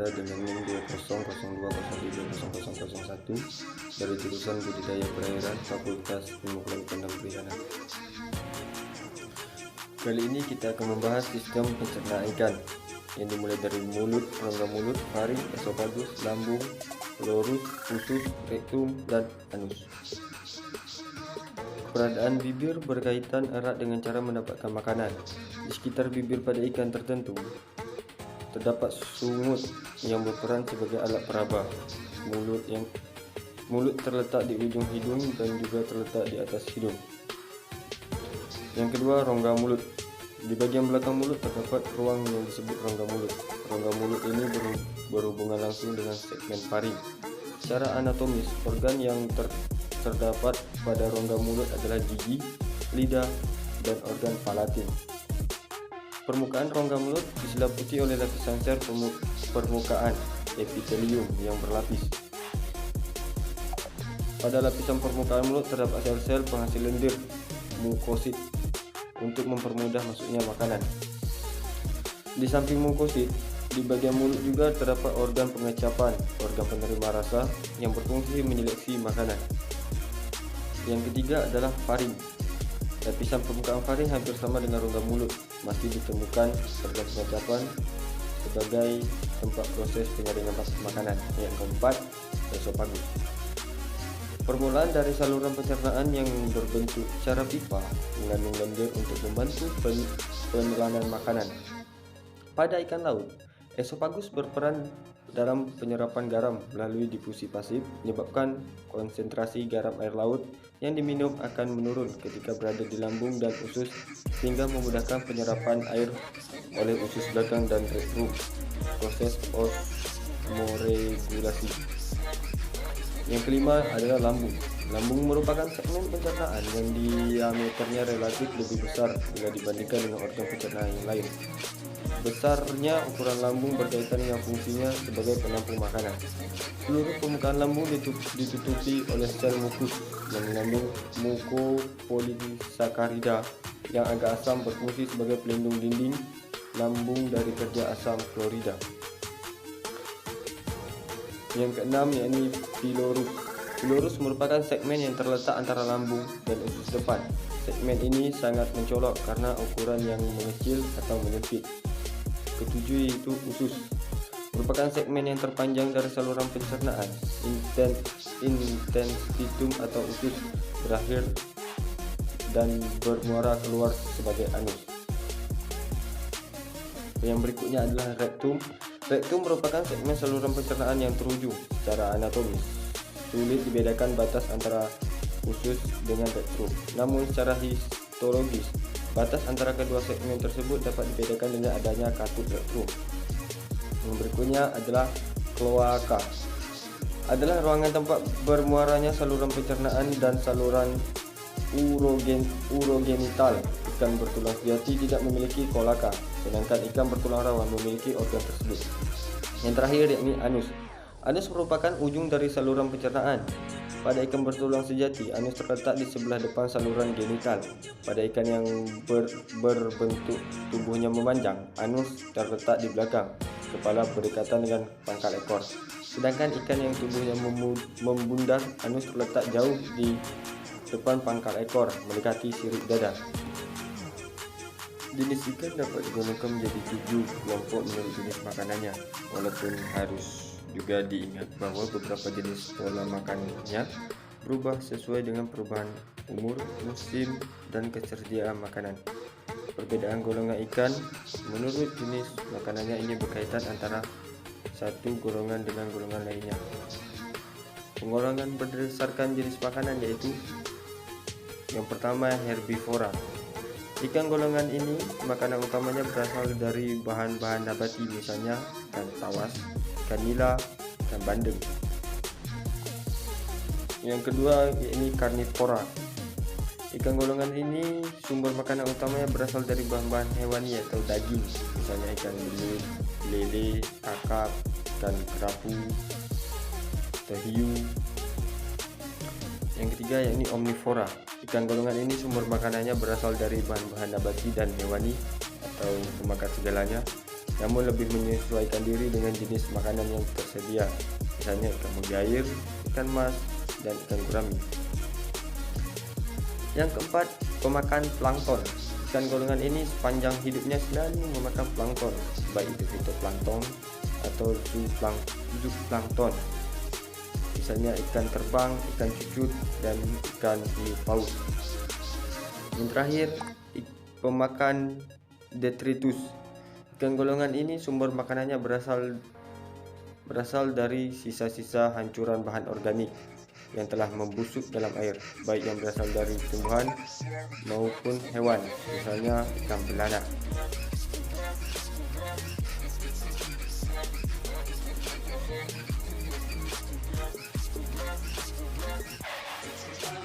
saya dengan NIM 2002030001 dari jurusan Budidaya Perairan Fakultas Ilmu Kelautan dan Perikanan. Kali ini kita akan membahas sistem pencernaan ikan yang dimulai dari mulut, rongga mulut, faring, esofagus, lambung, lorus, usus, rektum, dan anus. Keberadaan bibir berkaitan erat dengan cara mendapatkan makanan. Di sekitar bibir pada ikan tertentu terdapat sungut yang berperan sebagai alat peraba. Mulut terletak di ujung hidung dan juga terletak di atas hidung. Yang kedua, rongga mulut. Di bagian belakang mulut terdapat ruang yang disebut rongga mulut. Rongga mulut ini berhubungan langsung dengan segmen faring. Secara anatomis, organ yang terdapat pada rongga mulut adalah gigi, lidah, dan organ palatin. Permukaan rongga mulut diselimuti oleh lapisan sel permukaan epitelium yang berlapis. Pada lapisan permukaan mulut terdapat sel-sel penghasil lendir, mukosit, untuk mempermudah masuknya makanan. Di samping mukosit, di bagian mulut juga terdapat organ pengecapan, organ penerima rasa yang berfungsi menyeleksi makanan. Yang ketiga adalah faring. Lapisan permukaan faring hampir sama dengan rongga mulut, masih ditemukan organ pengecapan sebagai tempat proses penyaringan makanan. Yang keempat, esofagus. Permulaan dari saluran pencernaan yang berbentuk cara pipa mengandung lendir untuk membantu penelanan makanan. Pada ikan laut, esofagus berperan dalam penyerapan garam melalui difusi pasif, menyebabkan konsentrasi garam air laut yang diminum akan menurun ketika berada di lambung dan usus, sehingga memudahkan penyerapan air oleh usus belakang dan rektum. Proses osmoregulasi. Yang kelima adalah lambung. Lambung merupakan segmen pencernaan yang diameternya relatif lebih besar bila dibandingkan dengan organ pencernaan yang lain. Besarnya ukuran lambung berkaitan dengan fungsinya sebagai penampung makanan. Seluruh permukaan lambung ditutupi oleh sel mukus yang mengandung mukopolisakarida yang agak asam, berfungsi sebagai pelindung dinding lambung dari kerja asam klorida. Yang keenam yakni pilorus. Pilorus merupakan segmen yang terletak antara lambung dan usus depan. Segmen ini sangat mencolok karena ukuran yang mengecil atau menyempit. Ketujuh yaitu usus. Merupakan segmen yang terpanjang dari saluran pencernaan. Intestitum atau usus berakhir dan bermuara keluar sebagai anus. Yang berikutnya adalah rektum. Rektum merupakan segmen saluran pencernaan yang terujung secara anatomis. Sulit dibedakan batas antara usus dengan rektum. Namun secara histologis, batas antara kedua segmen tersebut dapat dibedakan dengan adanya katup rektum. Yang berikutnya adalah kloaka. Adalah ruangan tempat bermuaranya saluran pencernaan dan saluran urogenital. Ikan bertulang sejati tidak memiliki kloaka, sedangkan ikan bertulang rawan memiliki organ tersebut. Yang terakhir yakni anus. Anus merupakan ujung dari saluran pencernaan. Pada ikan bertulang sejati, anus terletak di sebelah depan saluran genital. Pada ikan yang berbentuk tubuhnya memanjang, anus terletak di belakang kepala berdekatan dengan pangkal ekor. Sedangkan ikan yang tubuhnya membundar, anus terletak jauh di depan pangkal ekor mendekati sirip dada. Jenis ikan dapat digolongkan menjadi 7 kelompok menurut jenis makanannya, walaupun harus juga diingat bahwa beberapa jenis pola makanannya berubah sesuai dengan perubahan umur, musim, dan ketersediaan makanan. Perbedaan golongan ikan menurut jenis makanannya ini berkaitan antara satu golongan dengan golongan lainnya. Penggolongan berdasarkan jenis makanan yaitu yang pertama, herbivora. Ikan golongan ini makanan utamanya berasal dari bahan-bahan nabati, misalnya ikan tawas, ikan nila, ikan bandeng. Yang kedua yakni karnivora. Ikan golongan ini sumber makanan utamanya berasal dari bahan-bahan hewani atau daging, misalnya ikan belut, lele, kakap, ikan kerapu, atau hiu. Yang ketiga yakni omnivora. Ikan golongan ini sumber makanannya berasal dari bahan-bahan nabati dan hewani atau pemakan segalanya, namun lebih menyesuaikan diri dengan jenis makanan yang tersedia, misalnya ikan mujair, ikan mas, dan ikan gurami. Yang keempat, pemakan plankton. Ikan golongan ini sepanjang hidupnya selalu memakan plankton, baik itu fitoplankton atau zooplankton, misalnya ikan terbang, ikan cucut, dan ikan hiu paus. Yang terakhir, pemakan detritus. Ikan golongan ini sumber makanannya berasal dari sisa-sisa hancuran bahan organik yang telah membusuk dalam air, baik yang berasal dari tumbuhan maupun hewan, misalnya ikan belanak.